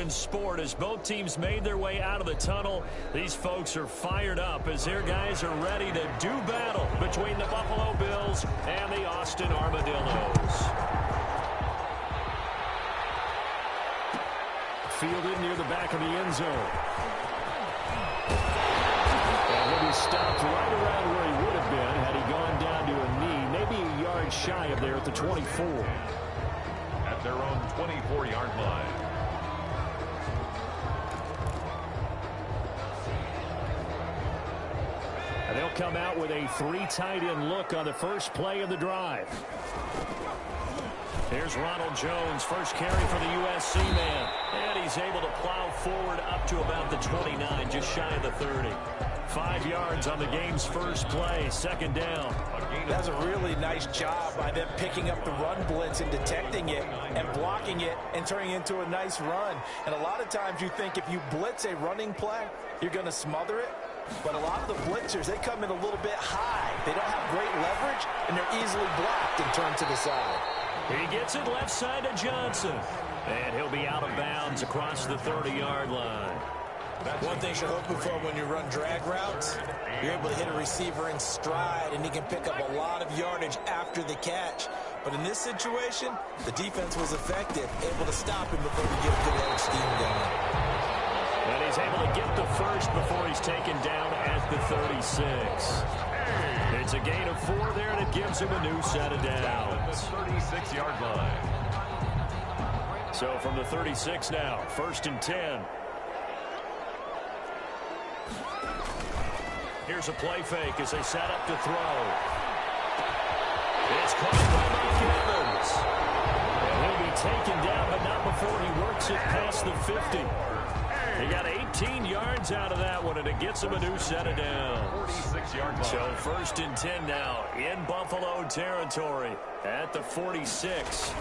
in sport as both teams made their way out of the tunnel. These folks are fired up as their guys are ready to do battle between the Buffalo Bills and the Austin Armadillos. Fielded near the back of the end zone. And he'll be stopped right around where he would have been had he gone down to a knee, maybe a yard shy of there at the 24. At their own 24-yard line. And they'll come out with a 3 tight end look on the first play of the drive. Here's Ronald Jones, first carry for the USC man. And he's able to plow forward up to about the 29, just shy of the 30. 5 yards on the game's first play, second down. That's a really nice job by them picking up the run blitz and detecting it and blocking it and turning it into a nice run. And a lot of times you think if you blitz a running play, you're going to smother it. But a lot of the blitzers, they come in a little bit high. They don't have great leverage, and they're easily blocked and turned to the side. He gets it left side to Johnson. And he'll be out of bounds across the 30-yard line. One thing you're hoping for when you run drag routes, you're able to hit a receiver in stride, and he can pick up a lot of yardage after the catch. But in this situation, the defense was effective, able to stop him before he get a good edge scheme going. And he's able to get the first before he's taken down at the 36. It's a gain of 4 there, and it gives him a new set of downs. 36-yard line. So from the 36 now, first and 10. Here's a play fake as they set up to throw. It's caught by Mike Evans. And he'll be taken down, but not before he works it past the 50. He got 18 yards out of that one, and it gets him a new set of downs. 46-yard line. So first and 10 now in Buffalo territory at the 46.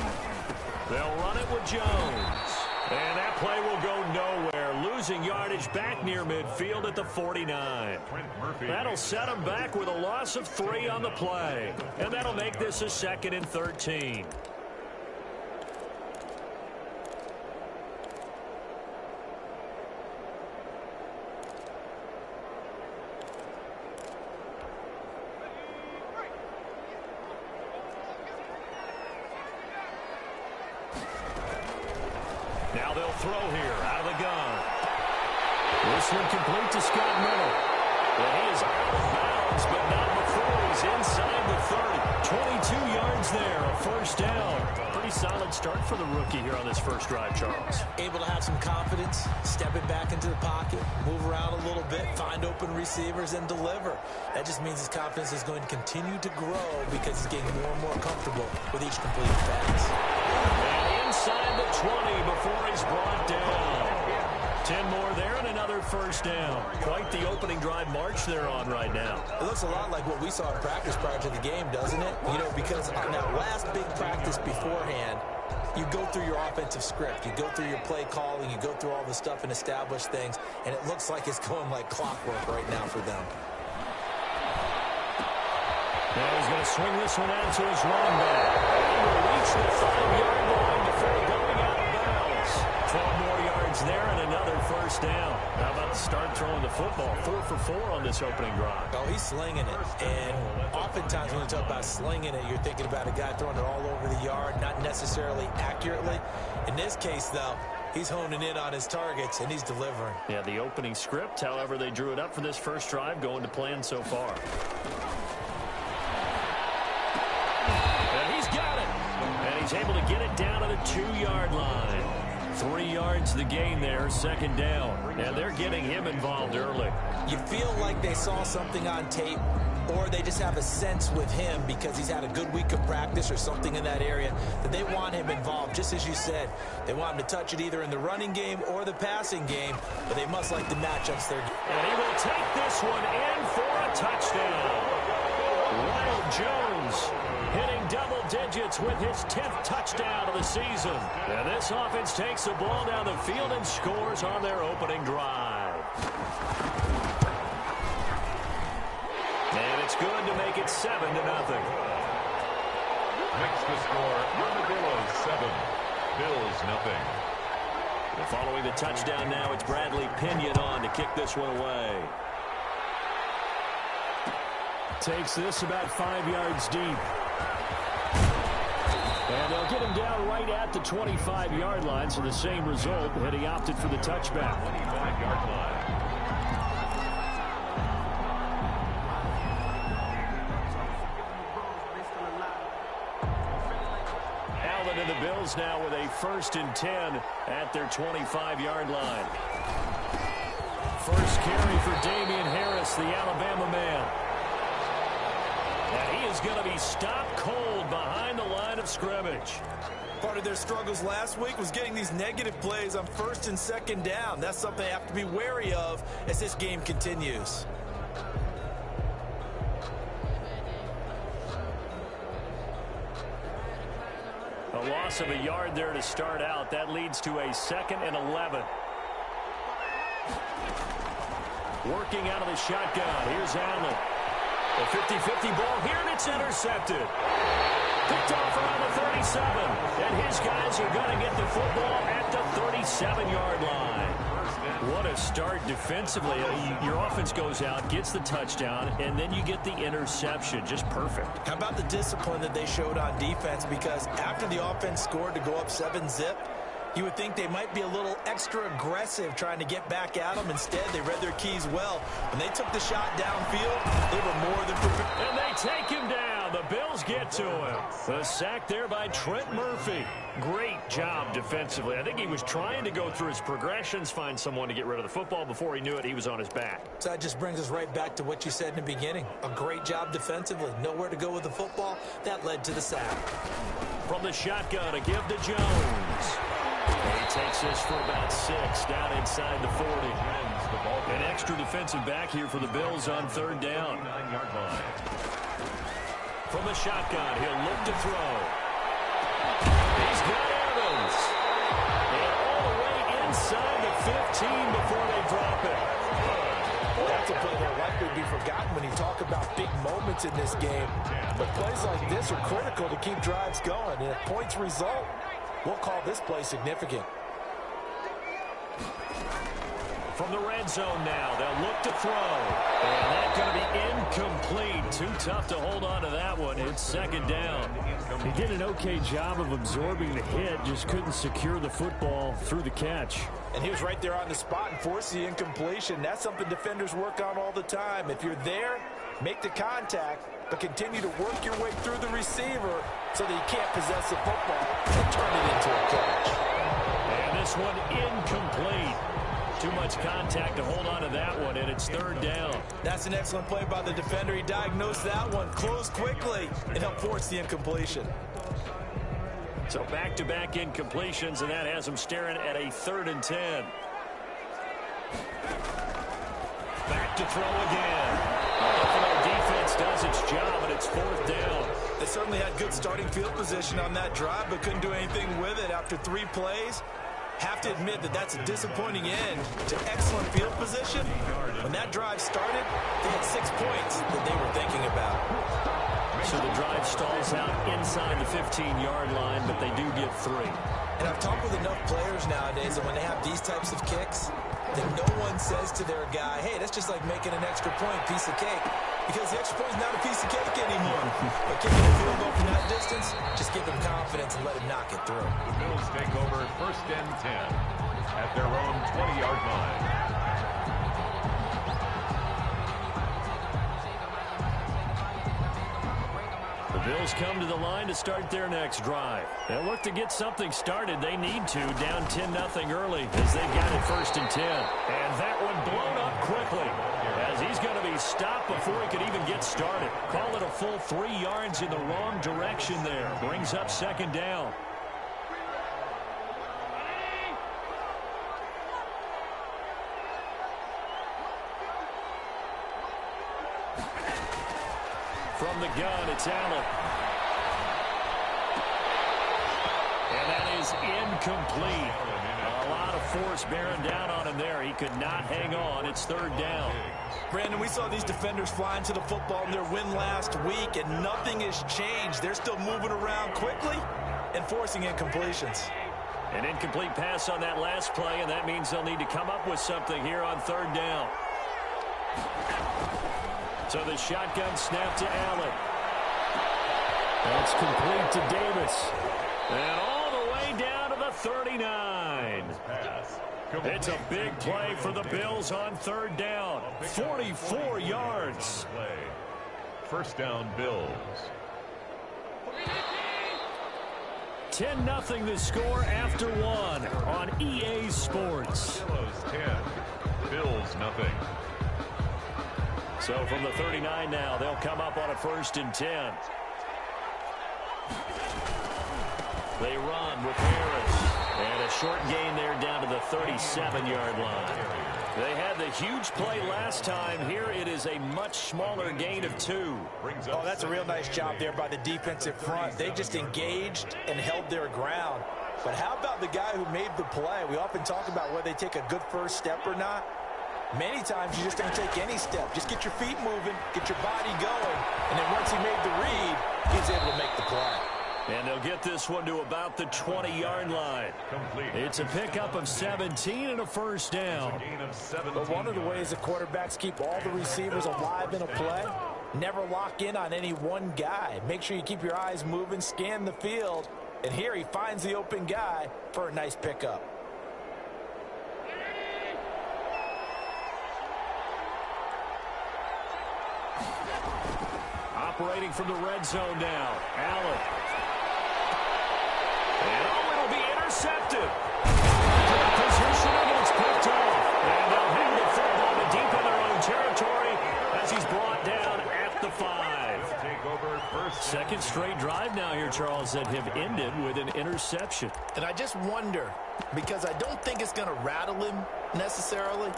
They'll run it with Jones. And that play will go nowhere, losing yardage back near midfield at the 49. That'll set him back with a loss of 3 on the play. And that'll make this a 2nd and 13. Now they'll throw here out of the gun. This one complete to Scott Miller. Well, he is out of bounds, but not before he's inside the 30. 22 yards there, a first down. Pretty solid start for the rookie here on this first drive, Charles. Able to have some confidence, step it back into the pocket, move around a little bit, find open receivers, and deliver. That just means his confidence is going to continue to grow because he's getting more and more comfortable with each completed pass. And inside the 20 before he's brought down. 10 more there and another first down. Quite the opening drive march they're on right now. It looks a lot like what we saw in practice prior to the game, doesn't it? You know, because on that last big practice beforehand, you go through your offensive script. You go through your play calling. You go through all the stuff and establish things. And it looks like it's going like clockwork right now for them. Now he's going to swing this one out to his running back. He will reach the 5-yard line before going out of bounds. 12 more yards there and another first down. How about the start throwing the football? 4 for 4 on this opening drive. Oh, he's slinging it. And oftentimes when you talk about slinging it, you're thinking about a guy throwing it all over the yard, not necessarily accurately. In this case, though, he's honing in on his targets, and he's delivering. Yeah, the opening script, however they drew it up for this first drive, going to plan so far. And he's got it. And he's able to get it down to the 2-yard line. 3 yards the gain there, second down. And they're getting him involved early. You feel like they saw something on tape, or they just have a sense with him because he's had a good week of practice or something in that area that they want him involved, just as you said. They want him to touch it either in the running game or the passing game, but they must like the matchups they're getting. And he will take this one in for a touchdown. Ronald Jones hitting double digits with his 10th touchdown of the season. And this offense takes the ball down the field and scores on their opening drive. And it's good to make it 7-0. Makes the score Armadillos 7, Bills 0. Following the touchdown now, it's Bradley Pinion on to kick this one away. Takes this about 5 yards deep. And they'll get him down right at the 25-yard line, so the same result, had he opted for the touchback. 25-yard line. Allen and the Bills now with a 1st and 10 at their 25-yard line. First carry for Damian Harris, the Alabama man. And he is going to be stopped cold behind the line of scrimmage. Part of their struggles last week was getting these negative plays on 1st and 2nd down. That's something they have to be wary of as this game continues. A loss of a yard there to start out. That leads to a 2nd and 11. Working out of the shotgun. Here's Allen. A 50-50 ball here, and it's intercepted. Picked off around the 37. And his guys are going to get the football at the 37-yard line. What a start defensively. Your offense goes out, gets the touchdown, and then you get the interception. Just perfect. How about the discipline that they showed on defense? Because after the offense scored to go up 7-zip, you would think they might be a little extra aggressive trying to get back at them. Instead, they read their keys well. When they took the shot downfield, they were more than prepared. And they take him down. The Bills get to him. The sack there by Trent Murphy. Great job defensively. I think he was trying to go through his progressions, find someone to get rid of the football. Before he knew it, he was on his back. So that just brings us right back to what you said in the beginning. A great job defensively. Nowhere to go with the football. That led to the sack. From the shotgun, a give to Jones. He takes this for about 6 down inside the 40. An extra defensive back here for the Bills on 3rd down. 9-yard line. From the shotgun, he'll look to throw. He's got Evans. And all the way inside the 15 before they drop it. That's a play that'll likely be forgotten when you talk about big moments in this game. But plays like this are critical to keep drives going. And if points result, we'll call this play significant. From the red zone now, they'll look to throw. And that's going to be incomplete. Too tough to hold on to that one. It's 2nd down. He did an okay job of absorbing the hit, just couldn't secure the football through the catch. And he was right there on the spot and forced the incompletion. That's something defenders work on all the time. If you're there, make the contact, but continue to work your way through the receiver so that you can't possess the football and turn it into a catch. And this one incomplete. Too much contact to hold on to that one, and it's 3rd down. That's an excellent play by the defender. He diagnosed that one, closed quickly, and helped force the incompletion. So back-to-back incompletions, and that has him staring at a 3rd and 10. Back to throw again. Buffalo defense does its job, and it's 4th down. They certainly had good starting field position on that drive, but couldn't do anything with it after 3 plays. Have to admit that that's a disappointing end to excellent field position. When that drive started, they had 6 points that they were thinking about. So the drive stalls out inside the 15-yard line, but they do get 3. And I've talked with enough players nowadays that when they have these types of kicks, that no one says to their guy, hey, that's just like making an extra point, piece of cake. Because the extra point is not a piece of cake anymore. But kicking a field goal from that distance, just give him confidence and let him knock it through. The Bills take over 1st and 10 at their own 20-yard line. The Bills come to the line to start their next drive. They'll look to get something started. They need to, down 10-0 early as they've got it 1st and 10. And that one blown up quickly as he's going to be stopped before he could even get started. Call it a full 3 yards in the wrong direction there. Brings up 2nd down. From the gun, it's Allen. And that is incomplete. A lot of force bearing down on him there. He could not hang on. It's 3rd down. Brandon, we saw these defenders flying to the football in their win last week, and nothing has changed. They're still moving around quickly and forcing incompletions. An incomplete pass on that last play, and that means they'll need to come up with something here on third down. So the shotgun snap to Allen. That's complete to Davis. And all the way down to the 39. It's a big play for the Bills on third down. 44 yards. First down, Bills. 10-0 the score after one on EA Sports. Steelers 10, Bills nothing. So from the 39 now, they'll come up on a 1st and 10. They run with Harris. And a short gain there down to the 37-yard line. They had the huge play last time. Here it is a much smaller gain of 2. Oh, that's a real nice job there by the defensive front. They just engaged and held their ground. But how about the guy who made the play? We often talk about whether they take a good first step or not. Many times you just don't take any step. Just get your feet moving, get your body going, and then once he made the read, he's able to make the play. And they'll get this one to about the 20-yard line. It's a pickup of 17 and a first down. But one of the ways the quarterbacks keep all the receivers alive in a play, never lock in on any one guy. Make sure you keep your eyes moving, scan the field, and here he finds the open guy for a nice pickup. Operating from the red zone now, Allen. And it'll be intercepted. Good positioning, and it's picked off. And they'll hang the football to deep in their own territory as he's brought down at the 5. Take over first. Second straight drive now here, Charles, that have ended with an interception. And I just wonder, because I don't think it's going to rattle him necessarily,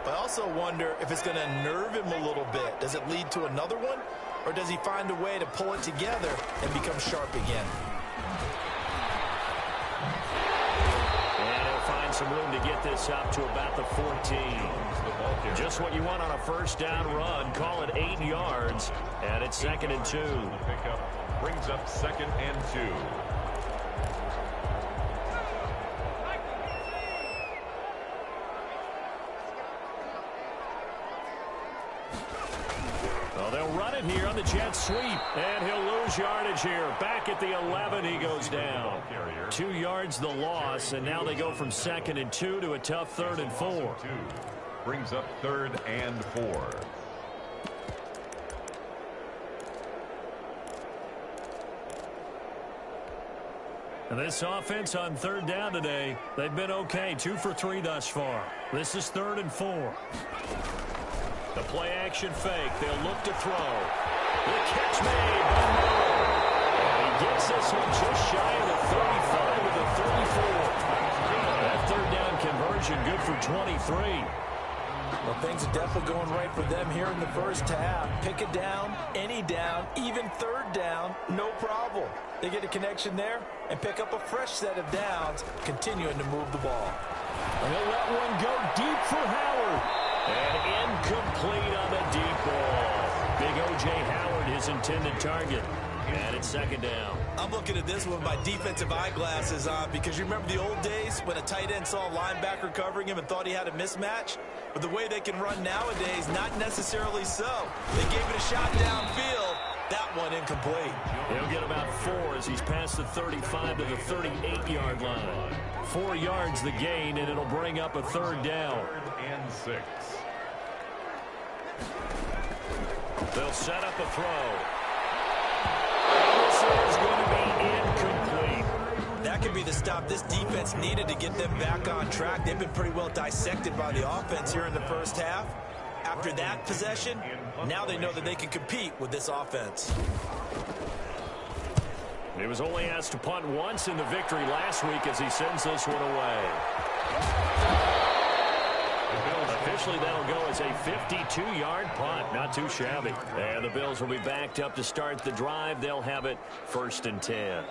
but I also wonder if it's going to nerve him a little bit. Does it lead to another one? Or does he find a way to pull it together and become sharp again? And he'll find some room to get this up to about the 14. Just what you want on a first down run. Call it 8 yards. And it's 2nd and 2. Pickup brings up 2nd and 2. Well, they'll run it here on the jet sweep, and he'll lose yardage here. Back at the 11, he goes down. 2 yards the loss, and now they go from 2nd and 2 to a tough 3rd and 4. Brings up 3rd and 4. And this offense on 3rd down today, they've been okay. 2 for 3 thus far. This is 3rd and 4. The play action fake. They'll look to throw. The catch made by Miller. And he gets this one just shy of the 35 to the 34. That 3rd down conversion good for 23. Well, things are definitely going right for them here in the first half. Pick it down, any down, even 3rd down, no problem. They get a connection there and pick up a fresh set of downs, continuing to move the ball. And he'll let one go deep for Howard. And incomplete on the deep ball. Big O.J. Howard, his intended target. And it's 2nd down. I'm looking at this with my defensive eyeglasses on because you remember the old days when a tight end saw a linebacker covering him and thought he had a mismatch? But the way they can run nowadays, not necessarily so. They gave it a shot downfield. That one incomplete. He'll get about 4 as he's past the 35 to the 38-yard line. 4 yards the gain, and it'll bring up a 3rd down. 3rd and 6. They'll set up a throw. This is going to be incomplete. That could be the stop this defense needed to get them back on track. They've been pretty well dissected by the offense here in the first half. After that possession, now they know that they can compete with this offense. He was only asked to punt once in the victory last week as he sends this one away. Officially, that'll go as a 52-yard punt. Not too shabby. And the Bills will be backed up to start the drive. They'll have it 1st and 10.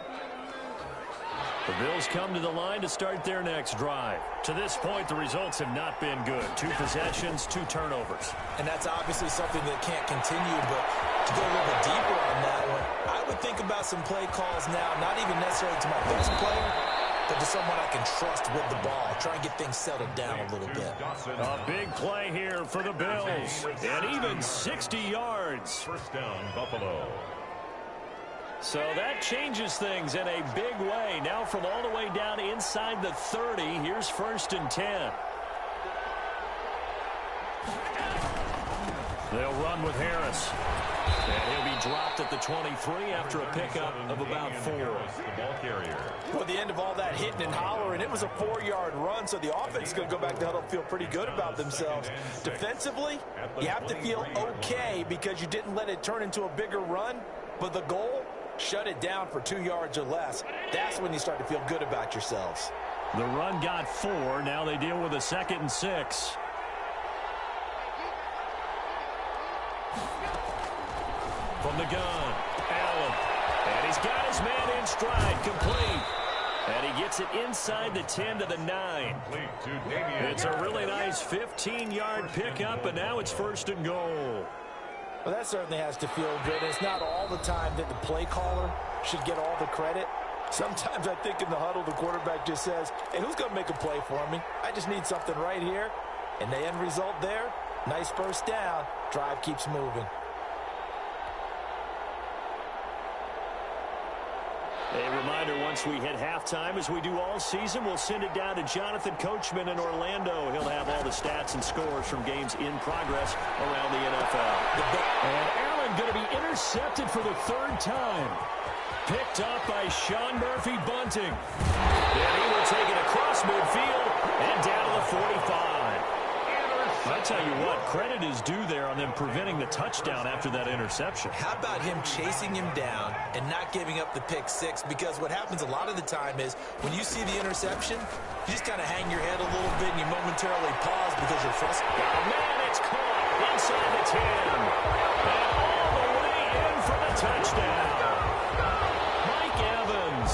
The Bills come to the line to start their next drive. To this point, the results have not been good. 2 possessions, 2 turnovers. And that's obviously something that can't continue, but to go a little bit deeper on that one, I would think about some play calls now, not even necessarily to my best player, but to someone I can trust with the ball. Try and get things settled down a little bit. A big play here for the Bills. And even 60 yards. First down, Buffalo. So that changes things in a big way. Now from all the way down inside the 30, here's 1st and 10. They'll run with Harris. And he'll be dropped at the 23 after a pickup of about 4. The ball carrier. Well, the end of all that hitting and hollering, it was a 4-yard run, so the offense is going to go back to huddle, feel pretty good about themselves. Defensively, you have to feel okay because you didn't let it turn into a bigger run, but the goal, shut it down for 2 yards or less. That's when you start to feel good about yourselves. The run got 4. Now they deal with a 2nd and 6. From the gun, Allen. And he's got his man in stride, complete. And he gets it inside the 10 to the 9. It's a really nice 15-yard pickup, and now it's 1st and goal. Well, that certainly has to feel good. It's not all the time that the play caller should get all the credit. Sometimes I think in the huddle, the quarterback just says, hey, who's going to make a play for me? I just need something right here. And the end result there, nice first down. Drive keeps moving. A reminder, once we hit halftime, as we do all season, we'll send it down to Jonathan Coachman in Orlando. He'll have all the stats and scores from games in progress around the NFL. And Allen going to be intercepted for the 3rd time. Picked up by Sean Murphy-Bunting. And he will take it across midfield and down to the 45. I tell you what, credit is due there on them preventing the touchdown after that interception. How about him chasing him down and not giving up the pick 6? Because what happens a lot of the time is when you see the interception, you just kind of hang your head a little bit and you momentarily pause because you're frustrated. Oh, man, it's caught inside the 10. And all the way in for the touchdown. Mike Evans,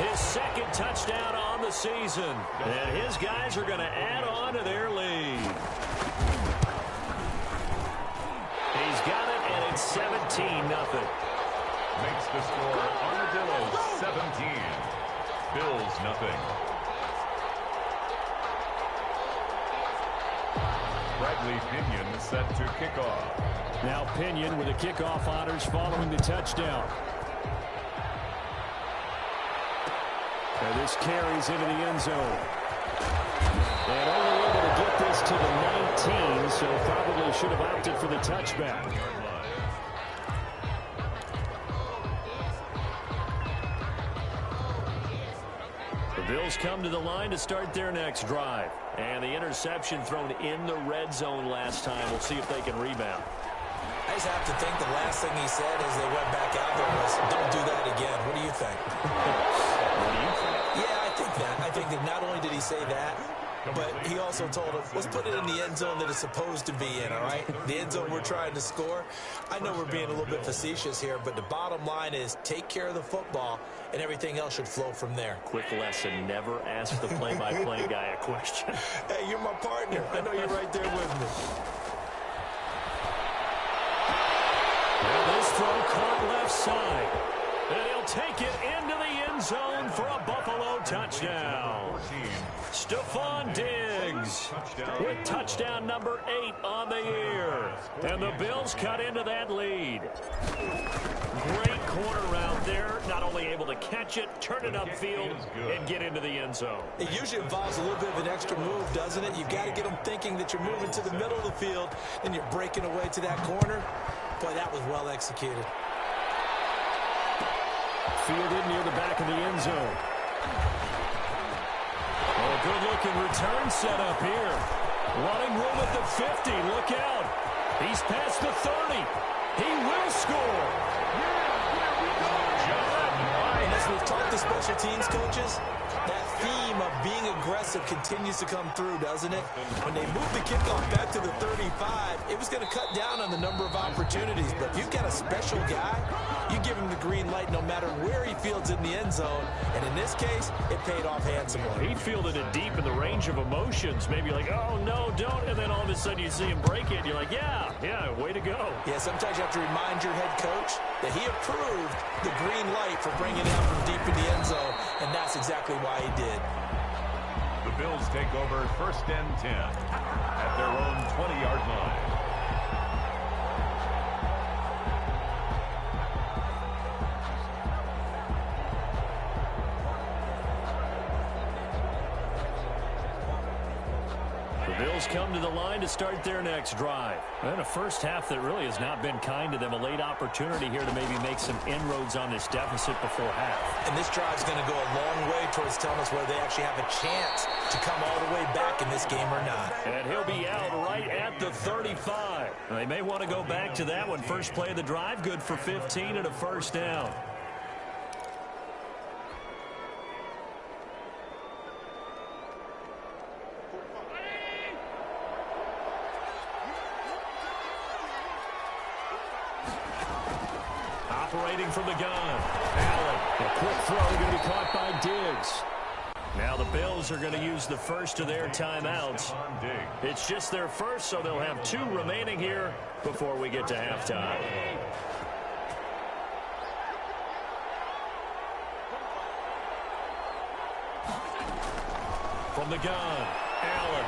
his 2nd touchdown on the season. And his guys are going to add on to their lead. He's got it, and it's 17-0. Makes the score Armadillos 17. Bills nothing. Bradley Pinion set to kick off. Now Pinion with the kickoff honors following the touchdown. And this carries into the end zone. And only able to get this to the 19, so probably should have opted for the touchback. The Bills come to the line to start their next drive. And the interception thrown in the red zone last time. We'll see if they can rebound. I just have to think the last thing he said as they went back out there was, don't do that again. What do you think? What do you think? Yeah, I think that. I think that not only did he say that, but he also told him, let's put it in the end zone that it's supposed to be in, all right? The end zone we're trying to score. I know we're being a little bit facetious here, but the bottom line is take care of the football, and everything else should flow from there. Quick lesson, never ask the play-by-play guy a question. Hey, you're my partner. I know you're right there with me. Now this throw caught left side. And he'll take it into the end zone for a Buffalo touchdown. Stephon Diggs with touchdown number 8 on the year. And the Bills cut into that lead. Great corner route there. Not only able to catch it, turn it upfield, and get into the end zone. It usually involves a little bit of an extra move, doesn't it? You've got to get them thinking that you're moving to the middle of the field, and you're breaking away to that corner. Boy, that was well executed. Fielded near the back of the end zone. Oh, good-looking return set up here. Running room at the 50. Look out. He's past the 30. He will score. And as we've talked to special teams coaches, that theme of being aggressive continues to come through, doesn't it? When they move the kickoff back to the 35, it was going to cut down on the number of opportunities. But if you've got a special guy, you give him the green light no matter where he fields in the end zone. And in this case, it paid off handsomely. He fielded it deep in the range of emotions. Maybe like, oh, no, don't. And then all of a sudden you see him break it. And you're like, yeah, way to go. Yeah, sometimes you have to remind your head coach that he approved the green light for bringing it out from deep in the end zone, and that's exactly why he did. The Bills take over 1st and 10 at their own 20-yard line. The Bills come to the line to start their next drive. And a first half that really has not been kind to them. A late opportunity here to maybe make some inroads on this deficit before half. And this drive's going to go a long way towards telling us whether they actually have a chance to come all the way back in this game or not. And he'll be out right at the 35. They may want to go back to that one. First play of the drive, good for 15 and a first down. Operating from the gun. Allen. A quick throw going to be caught by Diggs. Now the Bills are going to use the first of their timeouts. It's just their first, so they'll have 2 remaining here before we get to halftime. From the gun, Allen.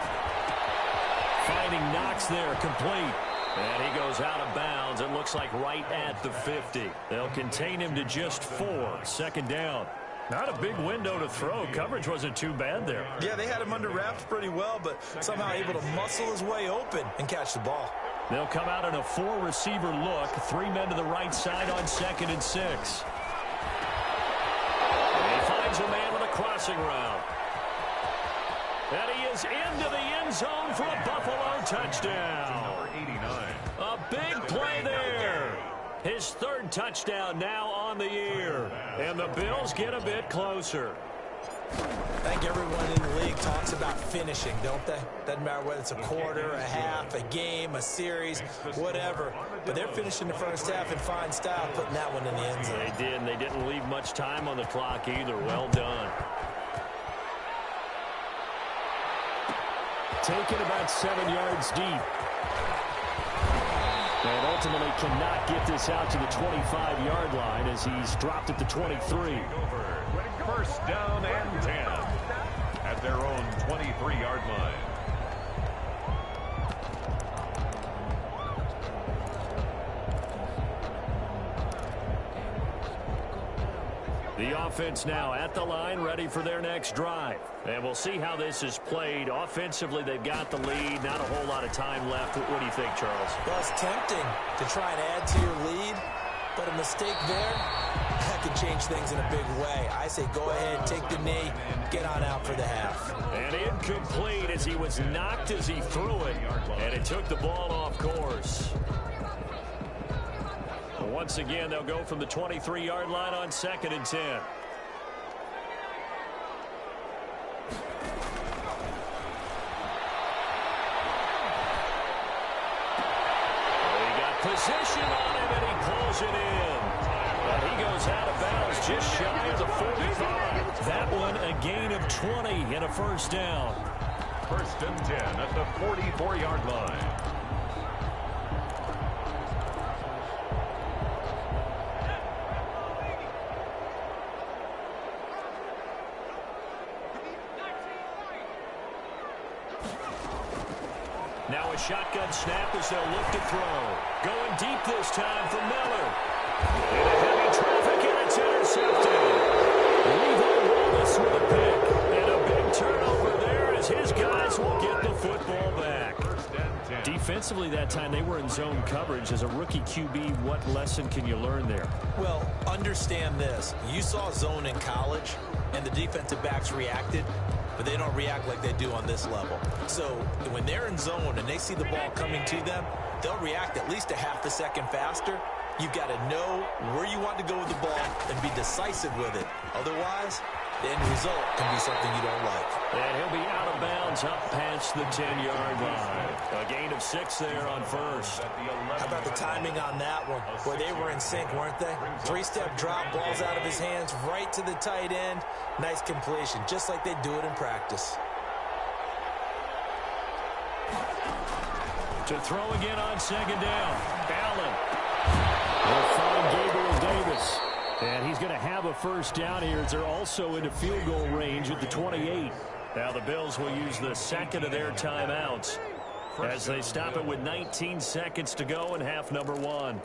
Finding Knox there, complete. And he goes out of bounds. It looks like right at the 50. They'll contain him to just 4. Second down. Not a big window to throw. Coverage wasn't too bad there. Yeah, they had him under wraps pretty well, but somehow able to muscle his way open and catch the ball. They'll come out in a 4-receiver look. 3 men to the right side on 2nd and 6. And he finds a man with a crossing route. And he is into the end zone for a Buffalo touchdown. Number 89. A big play there. His 3rd touchdown now on the year. And the Bills get a bit closer. I think everyone in the league talks about finishing, don't they? Doesn't matter whether it's a quarter, a half, a game, a series, whatever. But they're finishing the first half in fine style, putting that one in the end zone. They did, and they didn't leave much time on the clock either. Well done. Taken about 7 yards deep. And ultimately cannot get this out to the 25-yard line as he's dropped at the 23. First down and 10 at their own 23-yard line. The offense now at the line, ready for their next drive. And we'll see how this is played. Offensively, they've got the lead. Not a whole lot of time left. What do you think, Charles? Well, it's tempting to try and add to your lead, but a mistake there, that could change things in a big way. I say go ahead, take the knee, get on out for the half. And incomplete as he was knocked as he threw it, and it took the ball off course. Once again, they'll go from the 23-yard line on 2nd and 10. They got position on him, and he pulls it in. And he goes out of bounds just shy of the 45. That one a gain of 20 and a first down. 1st and 10 at the 44-yard line. Now a shotgun snap as they'll look to throw. Going deep this time for Miller. In a heavy traffic, and it's intercepted. Levi Wallace with a pick. And a big turnover there as his guys will get the football back. Defensively that time, they were in zone coverage. As a rookie QB, what lesson can you learn there? Well, understand this. You saw zone in college, and the defensive backs reacted, but they don't react like they do on this level. So when they're in zone and they see the ball coming to them, they'll react at least a half a second faster. You've got to know where you want to go with the ball and be decisive with it. Otherwise, the end result can be something you don't like. And he'll be out of bounds up past the 10-yard line. A gain of 6 there on first. How about the timing on that one? Where they were in sync, weren't they? 3-step drop, balls out of his hands, right to the tight end. Nice completion, just like they do it in practice. To throw again on 2nd down. Allen will find Gabriel Davis. And he's going to have a first down here as they're also into field goal range at the 28. Now the Bills will use the second of their timeouts as they stop it with 19 seconds to go in half number 1.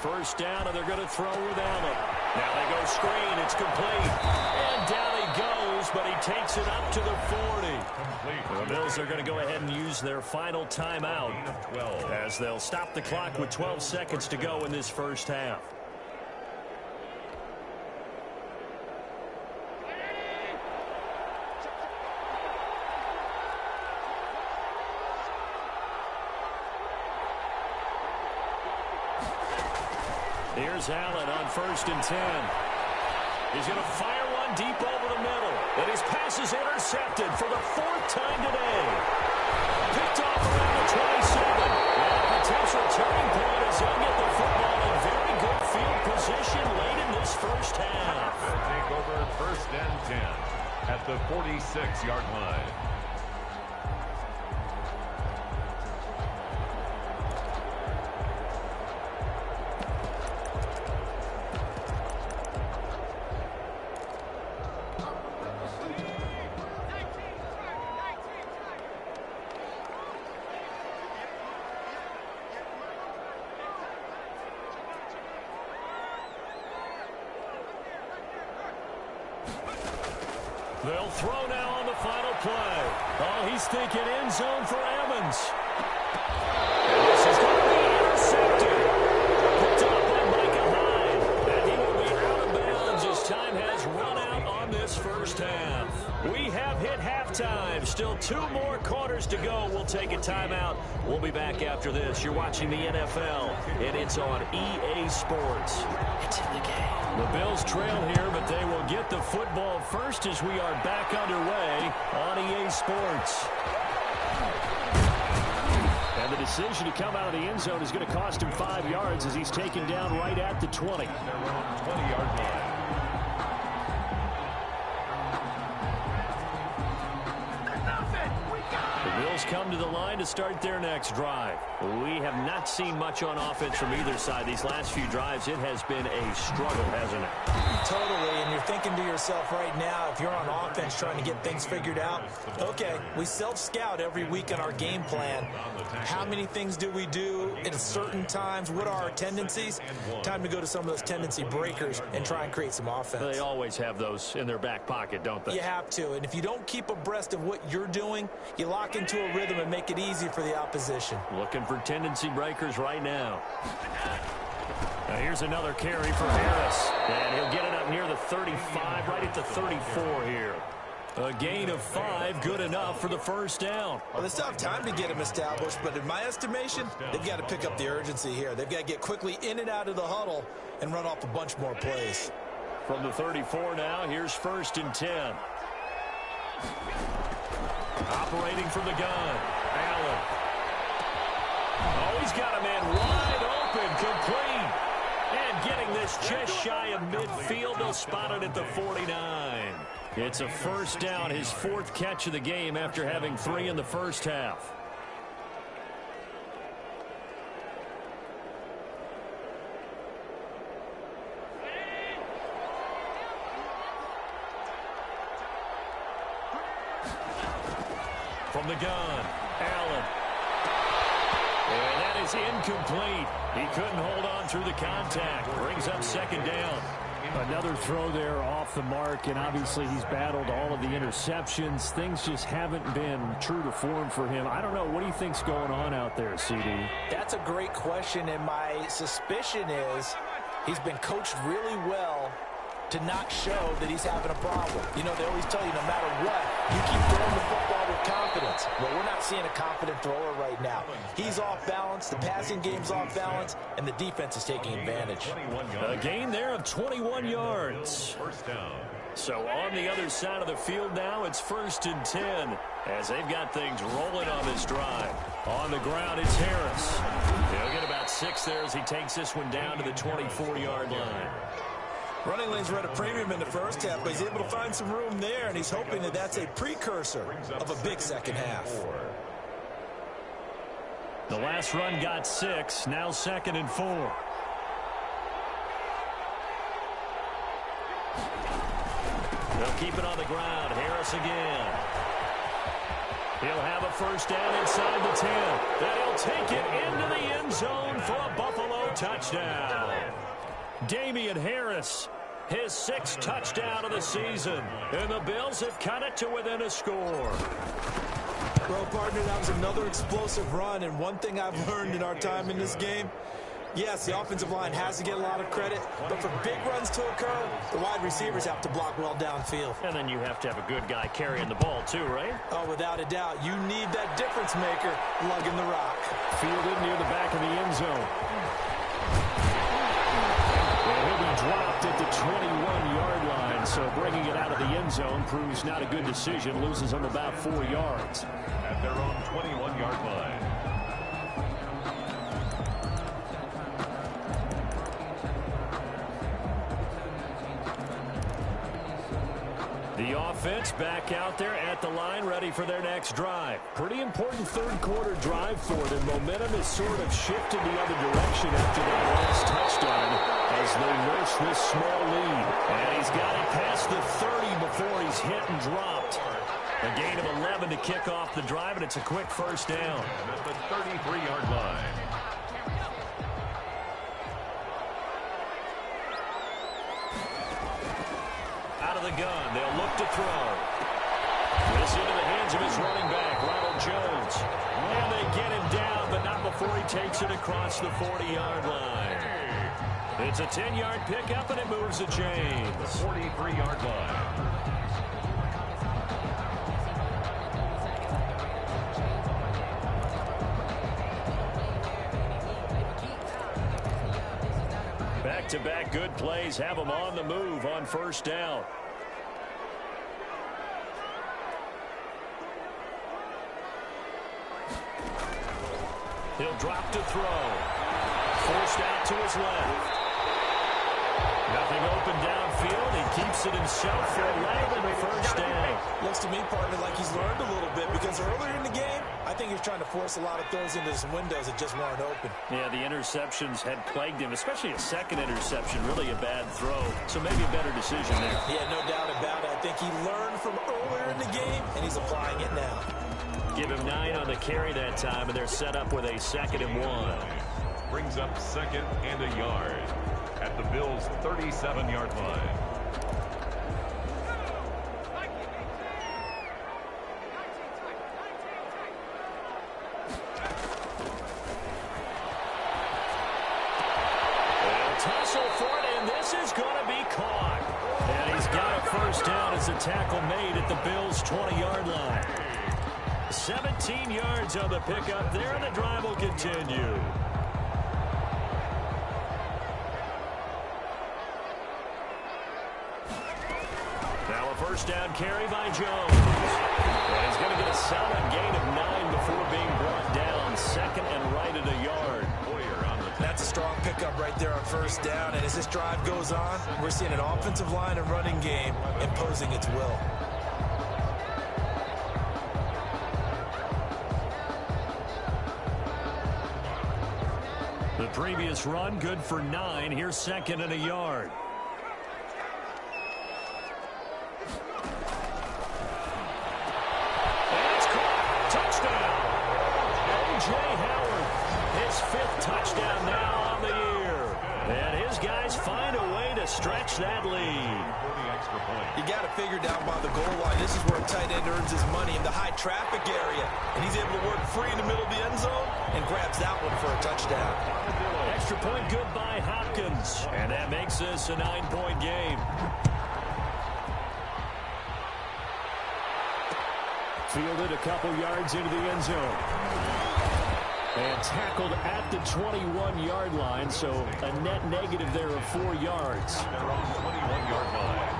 First down, and they're going to throw with Allen. Now they go screen. It's complete. And down he goes, but he takes it up to the 40. The Bills are going to go ahead and use their final timeout as they'll stop the clock with 12 seconds to go in this first half. Here's Allen on 1st and 10. He's going to fire one deep over the middle. And his pass is intercepted for the 4th time today. Picked off around the 27. And a potential turning point as he'll get the football in very good field position late in this first half. Take over 1st and 10 at the 46-yard line. They'll throw now on the final play. Oh, he's thinking end zone for Evans. And this is going to be intercepted. Picked up by Micah Hyde. And he will be out of bounds as time has run out on this first half. We have hit halftime. Still 2 more quarters to go. We'll take a timeout. We'll be back after this. You're watching the NFL, and it's on EA Sports. It's in the game. The Bills trail here, but they will get the football first as we are back underway on EA Sports. And the decision to come out of the end zone is going to cost him 5 yards as he's taken down right at the 20. 20-yard line. The Bills come to the line to start their next drive. We have not seen much on offense from either side. These last few drives, it has been a struggle, hasn't it? Totally, and you're thinking to yourself right now, if you're on offense trying to get things figured out, okay, we self-scout every week in our game plan. How many things do we do at certain times? What are our tendencies? Time to go to some of those tendency breakers and try and create some offense. They always have those in their back pocket, don't they? You have to, and if you don't keep abreast of what you're doing, you lock into a rhythm and make it easy for the opposition. Looking for tendency breakers right now. Now here's another carry for Harris. And he'll get it up near the 35, right at the 34 here. A gain of 5, good enough for the first down. Well, they still have time to get him established, but in my estimation, they've got to pick up the urgency here. They've got to get quickly in and out of the huddle and run off a bunch more plays. From the 34 now, here's 1st and 10. Operating from the gun, Allen. Oh, he's got a man wide open, complete. And getting this just shy of midfield, they'll spot it at the 49. It's a first down, his 4th catch of the game after having 3 in the first half. From the gun, Allen. And that is incomplete. He couldn't hold on through the contact. Brings up 2nd down. Another throw there off the mark, and obviously he's battled all of the interceptions. Things just haven't been true to form for him. I don't know. What do you think's going on out there, CD? That's a great question, and my suspicion is he's been coached really well to not show that he's having a problem. You know, they always tell you no matter what, you keep throwing the football with confidence. Well, we're not seeing a confident thrower right now. He's off balance, the passing game's off balance, and the defense is taking advantage. A gain there of 21 yards. First down. So on the other side of the field now, it's 1st and 10 as they've got things rolling on this drive. On the ground, it's Harris. He'll get about 6 there as he takes this one down to the 24-yard line. Running lanes were at a premium in the first half, but he's able to find some room there, and he's hoping that that's a precursor of a big second half. The last run got 6, now 2nd and 4. They'll keep it on the ground. Harris again. He'll have a first down inside the 10. Then he'll take it into the end zone for a Buffalo touchdown. Damian Harris, his 6th touchdown of the season. And the Bills have cut it to within a score. Well, partner, that was another explosive run, and one thing I've learned in our time in this game, yes, the offensive line has to get a lot of credit, but for big runs to occur, the wide receivers have to block well downfield. And then you have to have a good guy carrying the ball too, right? Oh, without a doubt. You need that difference maker lugging the rock. Fielded near the back of the end zone. Well, he'll be dropped at the 21-yard line, so bringing it out of the end zone proves not a good decision. Loses him about 4 yards. At their own 21-yard line. The offense back out there at the line, ready for their next drive. Pretty important third-quarter drive for them. Momentum has sort of shifted the other direction after that last touchdown as they nurse this small lead. And he's got it past the 30 before he's hit and dropped. A gain of 11 to kick off the drive, and it's a quick first down. And at the 33-yard line. Out of the gun, they'll look to throw. This into the hands of his running back, Ronald Jones. And they get him down, but not before he takes it across the 40-yard line. It's a 10-yard pickup, and it moves to James. The 43-yard line. Back-to-back good plays have him on the move on first down. He'll drop to throw. Forced out to his left. Nothing open downfield. He keeps it himself for 11 and a first down. Looks to me, partner, like he's learned a little bit because earlier in the game, I think he was trying to force a lot of throws into some windows that just weren't open. Yeah, the interceptions had plagued him, especially a second interception, really a bad throw. So maybe a better decision there. Yeah, no doubt about it. I think he learned from earlier in the game, and he's applying it now. Give him 9 on the carry that time, and they're set up with a 2nd and 1. Brings up 2nd and a yard at the Bills' 37-yard line. Tussle for it, and this is going to be caught. And he's got a first down as the tackle made at the Bills' 20-yard line. 17 yards on the pickup there, and the drive will continue. Now a first down carry by Jones. And he's going to get a solid gain of 9 before being brought down. 2nd and right at a yard. That's a strong pickup right there on first down. And as this drive goes on, we're seeing an offensive line and running game imposing its will. The previous run good for 9. Here's 2nd and a yard. And it's caught. Touchdown. O.J. Howard, his 5th touchdown now on the year. And his guys find a way to stretch that lead. You got to figure down by the goal line. This is where a tight end earns his money in the high traffic area. And he's able to work free in the middle of the end zone and grabs that one for a touchdown. extra point good by Hopkins. And that makes this a 9-point game. Fielded a couple yards into the end zone. And tackled at the 21-yard line, so a net negative there of 4 yards. Their own 21-yard line.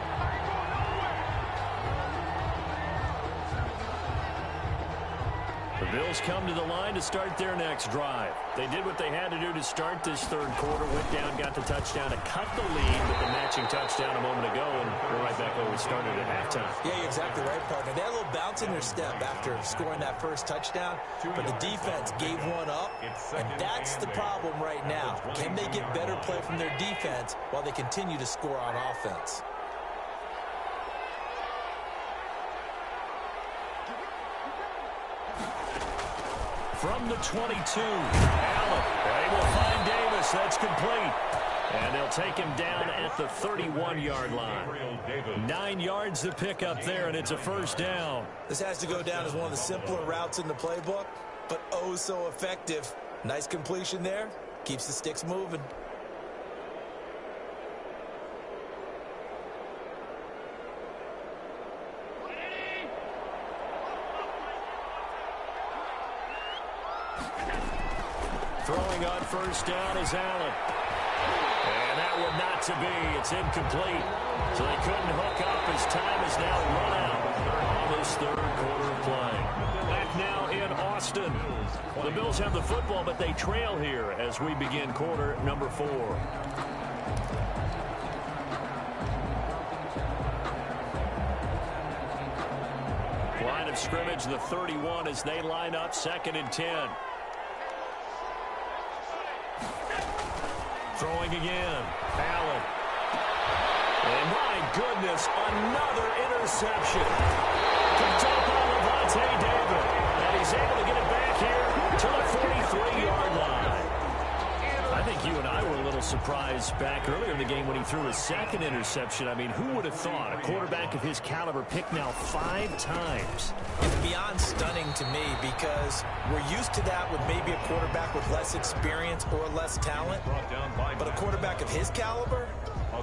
The Bills come to the line to start their next drive. They did what they had to do to start this third quarter. Went down, got the touchdown to cut the lead with the matching touchdown a moment ago, and we're right back where we started at halftime. Yeah, you're exactly right, partner. They had a little bounce in their step after scoring that first touchdown, but the defense gave one up, and that's the problem right now. Can they get better play from their defense while they continue to score on offense? From the 22, Allen. They will find Davis. That's complete. And they'll take him down at the 31-yard line. 9 yards to pick up there, and it's a first down. This has to go down as one of the simpler routes in the playbook, but oh so effective. Nice completion there. Keeps the sticks moving. Throwing on first down is Allen. And that one not to be. It's incomplete. So they couldn't hook up as time is now run out on this third quarter of play. Back now in Austin. The Bills have the football, but they trail here as we begin quarter number 4. Line of scrimmage, the 31 as they line up 2nd and 10. Throwing again. Allen. And my goodness, another interception. Picked up by Lavonte David. And he's able to get it back here to the 43-yard line. I think you and I were a little surprised back earlier in the game when he threw his 2nd interception. I mean, who would have thought a quarterback of his caliber picked now 5 times? It's beyond stunning to me because we're used to that with maybe a quarterback with less experience or less talent. But a quarterback of his caliber,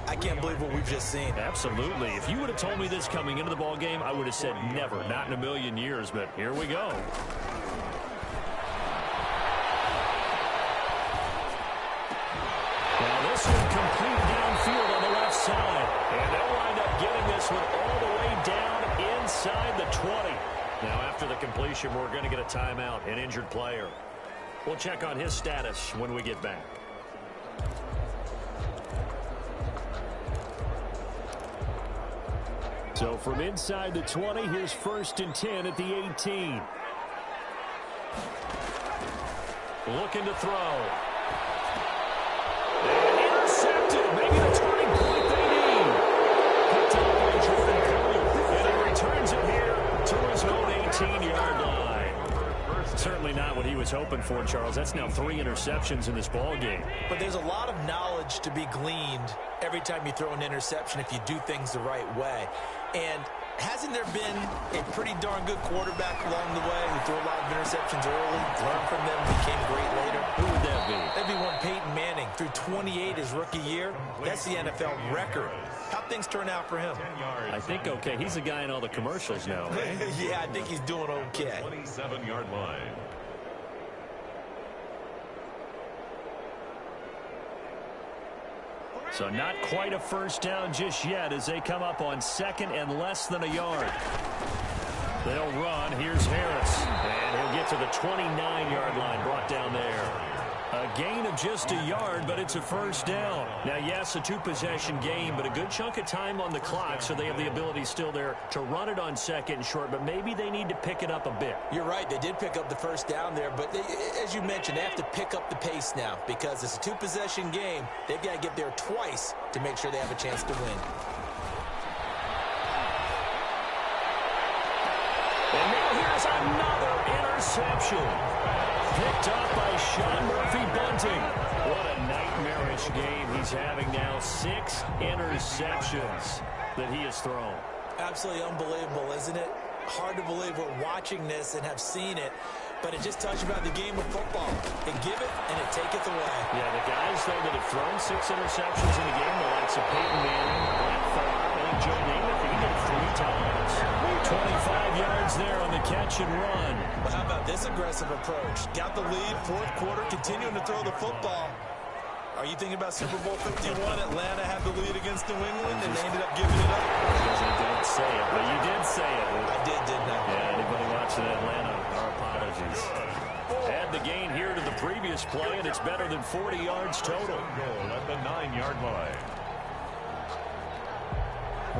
I can't believe what we've just seen. Absolutely. If you would have told me this coming into the ball game, I would have said never, not in a million years. But here we go. Now this one complete downfield on the left side. And they'll wind up getting this one all the way down inside the 20. Now after the completion, we're going to get a timeout, an injured player. We'll check on his status when we get back. So from inside the 20, here's 1st and 10 at the 18. Looking to throw. And intercepted. Maybe the turning point they need. Picked up by Jordan Poole. And he returns it here to his own 18-yard line. Certainly not what he was hoping for, Charles. That's now 3 interceptions in this ball game. But there's a lot of knowledge to be gleaned every time you throw an interception if you do things the right way. And hasn't there been a pretty darn good quarterback along the way who threw a lot of interceptions early, learned from them, became great later? Who would that be? That'd be one Peyton Manning. Threw 28 his rookie year. That's the NFL record. How'd things turn out for him? I think okay. He's a guy in all the commercials now, right? Yeah, I think he's doing okay. 27-yard line. So not quite a first down just yet as they come up on 2nd and less than a yard. They'll run. Here's Harris. And he'll get to the 29-yard line, brought down there. A gain of just a yard, but it's a first down. Now, yes, a 2-possession game, but a good chunk of time on the clock, so they have the ability still there to run it on 2nd and short, but maybe they need to pick it up a bit. You're right. They did pick up the first down there, but as you mentioned, they have to pick up the pace now because it's a 2-possession game. They've got to get there twice to make sure they have a chance to win. And now here's another interception. Picked up by Sean Murphy-Bunting. What a nightmarish game he's having now. 6 interceptions that he has thrown. Absolutely unbelievable, isn't it? Hard to believe we're watching this and have seen it. but it just tells you about the game of football. It giveth and it taketh away. Yeah, the guys, though, that have thrown 6 interceptions in the game, the likes of Peyton Manning, Brett Favre, and Joe Namath, he did 3 times. 25 yards there on the catch and run. Well, how about this aggressive approach? Got the lead, 4th quarter, continuing to throw the football. Are you thinking about Super Bowl 51? Atlanta had the lead against New England, and they ended up giving it up. Don't say it, but you did say it. I did, didn't I? Yeah, anybody watching Atlanta, our apologies. Add the gain here to the previous play, and it's better than 40 yards total. Goal at the 9-yard line.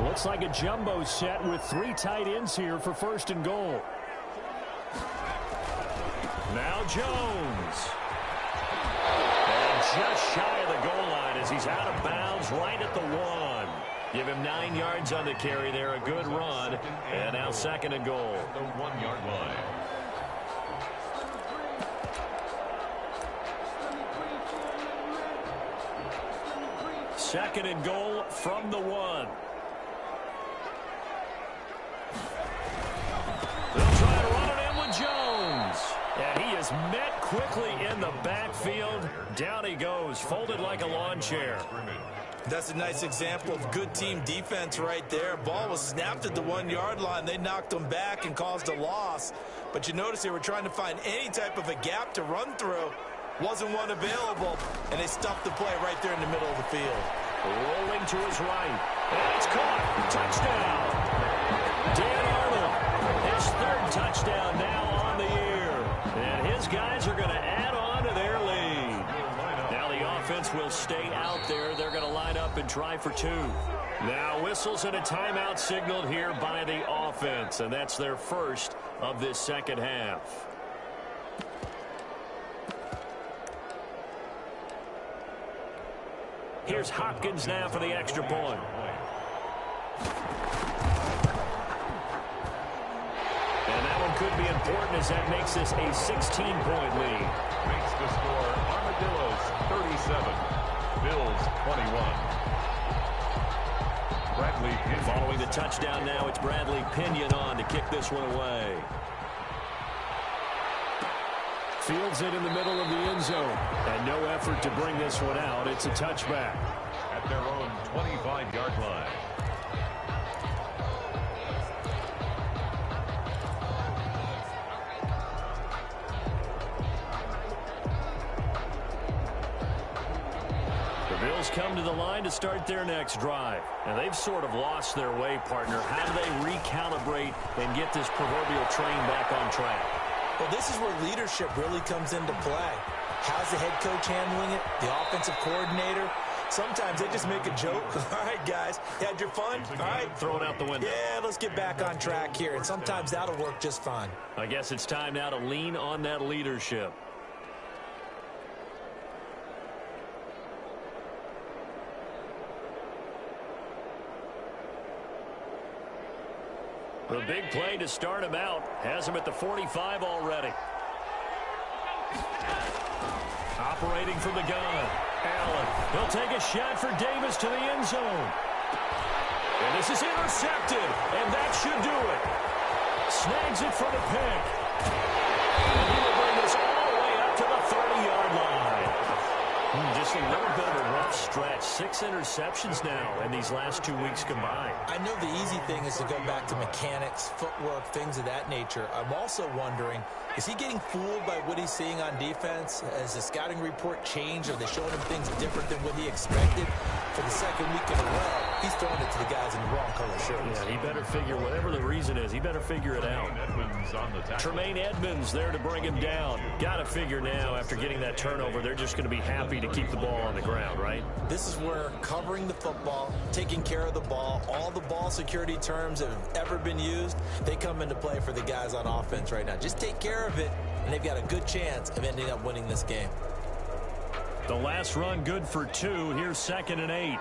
Looks like a jumbo set with 3 tight ends here for 1st and goal. Now Jones. And just shy of the goal line as he's out of bounds right at the 1. Give him 9 yards on the carry there, a good run. And now 2nd and goal. The 1-yard line. Second and goal from the 1. They'll try to run it in with Jones. And he is met quickly in the backfield. Down he goes, folded like a lawn chair. That's a nice example of good team defense right there. Ball was snapped at the 1-yard line. They knocked him back and caused a loss. But you notice they were trying to find any type of a gap to run through. Wasn't one available, and they stuffed the play right there in the middle of the field. Rolling to his right. And it's caught. Touchdown. Dan Arnold, his 3rd touchdown now on the year. And his guys are going to add on to their lead. Now the offense will stay out there. They're going to line up and try for 2. Now whistles and a timeout signaled here by the offense. And that's their first of this 2nd half. Here's Hopkins now for the extra point. And that one could be important as that makes this a 16-point lead. Makes the score Armadillos 37, Bills 21. Bradley Pinion. Following the touchdown now, it's Bradley Pinion on to kick this one away. Fields it in the middle of the end zone. And no effort to bring this one out. It's a touchback. At their own 25-yard line. The Bills come to the line to start their next drive. And they've sort of lost their way, partner. How do they recalibrate and get this proverbial train back on track? Well, this is where leadership really comes into play. How's the head coach handling it? The offensive coordinator? Sometimes they just make a joke. All right, guys, you had your fun? All right. Throw it out the window. Yeah, let's get back on track here. And sometimes that'll work just fine. I guess it's time now to lean on that leadership. The big play to start him out has him at the 45 already. Operating from the gun. Allen. He'll take a shot for Davis to the end zone. And this is intercepted. And that should do it. Snags it for the pick. And he will bring this all the way up to the 30-yard line. Just a little bit of a rough stretch. 6 interceptions now in these last 2 weeks combined. I know the easy thing is to go back to mechanics, footwork, things of that nature. I'm also wondering, is he getting fooled by what he's seeing on defense? Has the scouting report changed? Are they showing him things different than what he expected? For the 2nd week in a row, he's throwing it to the guys in the wrong color shirts. Yeah, he better figure, whatever the reason is, he better figure it out. Edmonds on the tackle. Tremaine Edmonds there to bring him down. Got to figure now, after getting that turnover, they're just going to be happy to keep the ball on the ground, right? This is where covering the football, taking care of the ball, all the ball security terms that have ever been used, they come into play for the guys on offense right now. Just take care of it, and they've got a good chance of ending up winning this game. The last run good for 2. Here's 2nd and 8.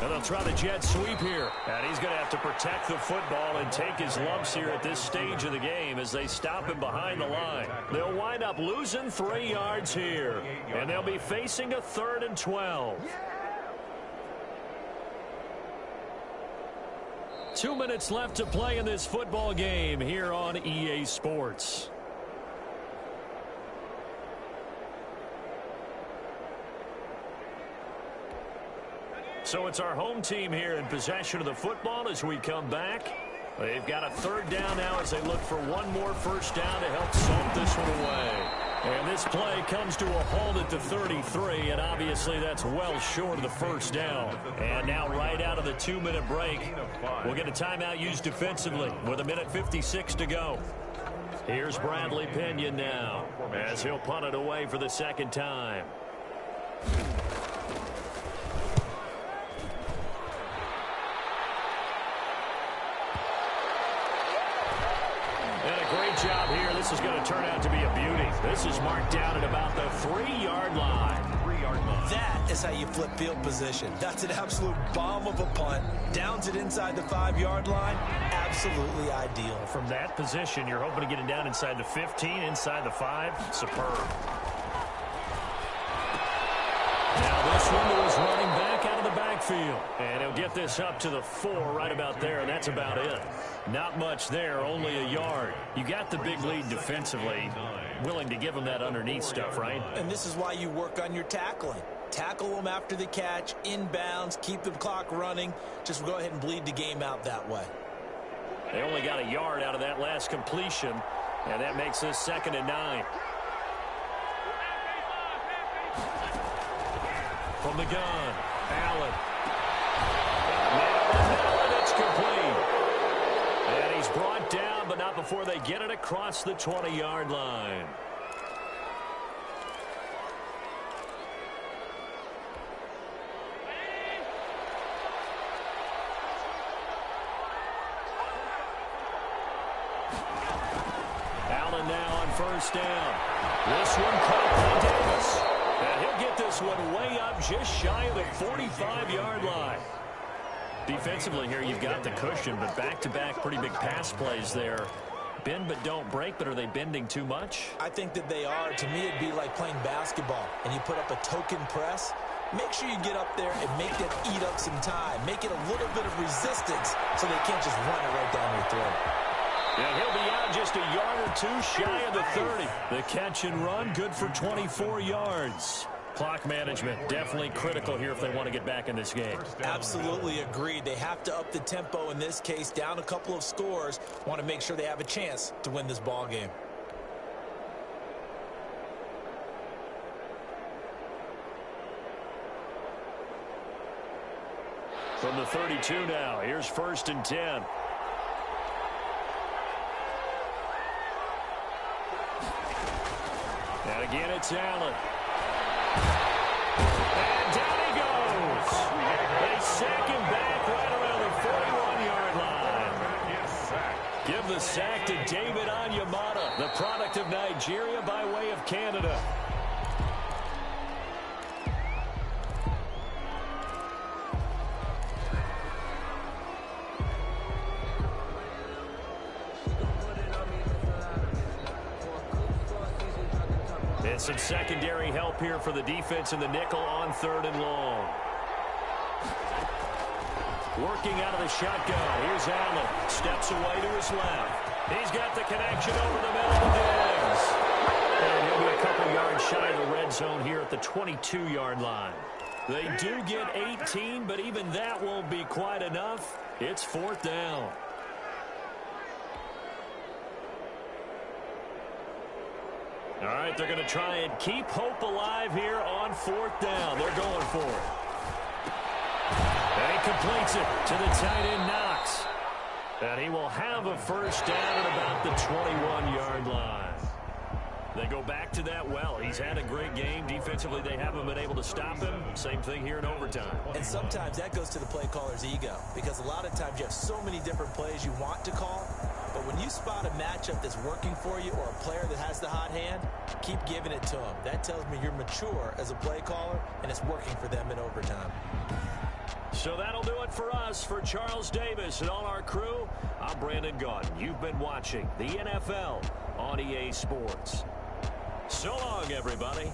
And they'll try the jet sweep here. And he's going to have to protect the football and take his lumps here at this stage of the game as they stop him behind the line. They'll wind up losing 3 yards here. And they'll be facing a 3rd and 12. 2 minutes left to play in this football game here on EA Sports. So it's our home team here in possession of the football as we come back. They've got a third down now as they look for one more first down to help salt this one away. And this play comes to a halt at the 33, and obviously that's well short of the first down. And now right out of the 2-minute break, we'll get a timeout used defensively with 1:56 to go. Here's Bradley Pinion now as he'll punt it away for the second time. Job here. This is going to turn out to be a beauty. This is marked down at about the 3-yard line. 3-yard line. That is how you flip field position. That's an absolute bomb of a punt. Downs it inside the 5-yard line. Absolutely ideal. From that position, you're hoping to get it down inside the 15, inside the 5. Superb. Now this one was running back out of the backfield. And he'll get this up to the 4 right about there, and that's about it. Not much there, only a yard. You got the big lead defensively. Willing to give them that underneath stuff, right? And this is why you work on your tackling. Tackle them after the catch, inbounds, keep the clock running. Just go ahead and bleed the game out that way. They only got a yard out of that last completion, and that makes this 2nd and 9. From the gun, Allen. Allen, it's complete. And he's brought down, but not before they get it across the 20-yard line. Allen now on first down. This one caught by Davis. And he'll get this one way up just shy of the 45-yard line. Defensively here, you've got the cushion, but back-to-back pretty big pass plays there. Bend but don't break, but are they bending too much? I think that they are. To me, it'd be like playing basketball, and you put up a token press. Make sure you get up there and make them eat up some time. Make it a little bit of resistance so they can't just run it right down your throat. And he'll be out just a yard or two shy of the 30. The catch and run, good for 24 yards. Clock management definitely critical here if they want to get back in this game. Absolutely agreed. They have to up the tempo in this case, down a couple of scores. Want to make sure they have a chance to win this ball game. From the 32 now, here's 1st and 10. And again, it's Allen. And down he goes. They sack him back right around the 41-yard line. Give the sack to David Onyemata, the product of Nigeria by way of Canada. And some secondary help here for the defense in the nickel on 3rd and long. Working out of the shotgun. Here's Allen. Steps away to his left. He's got the connection over the middle of Diggs. And he'll be a couple yards shy of the red zone here at the 22-yard line. They do get 18, but even that won't be quite enough. It's 4th down. All right, they're going to try and keep hope alive here on 4th down. They're going for it. And he completes it to the tight end, Knox. And he will have a first down at about the 21-yard line. They go back to that well. He's had a great game. Defensively, they haven't been able to stop him. Same thing here in overtime. And sometimes that goes to the play caller's ego, because a lot of times you have so many different plays you want to call. But when you spot a matchup that's working for you or a player that has the hot hand, keep giving it to him. That tells me you're mature as a play caller, and it's working for them in overtime. So that'll do it for us. For Charles Davis and all our crew, I'm Brandon Gaudin. You've been watching the NFL on EA Sports. So long, everybody.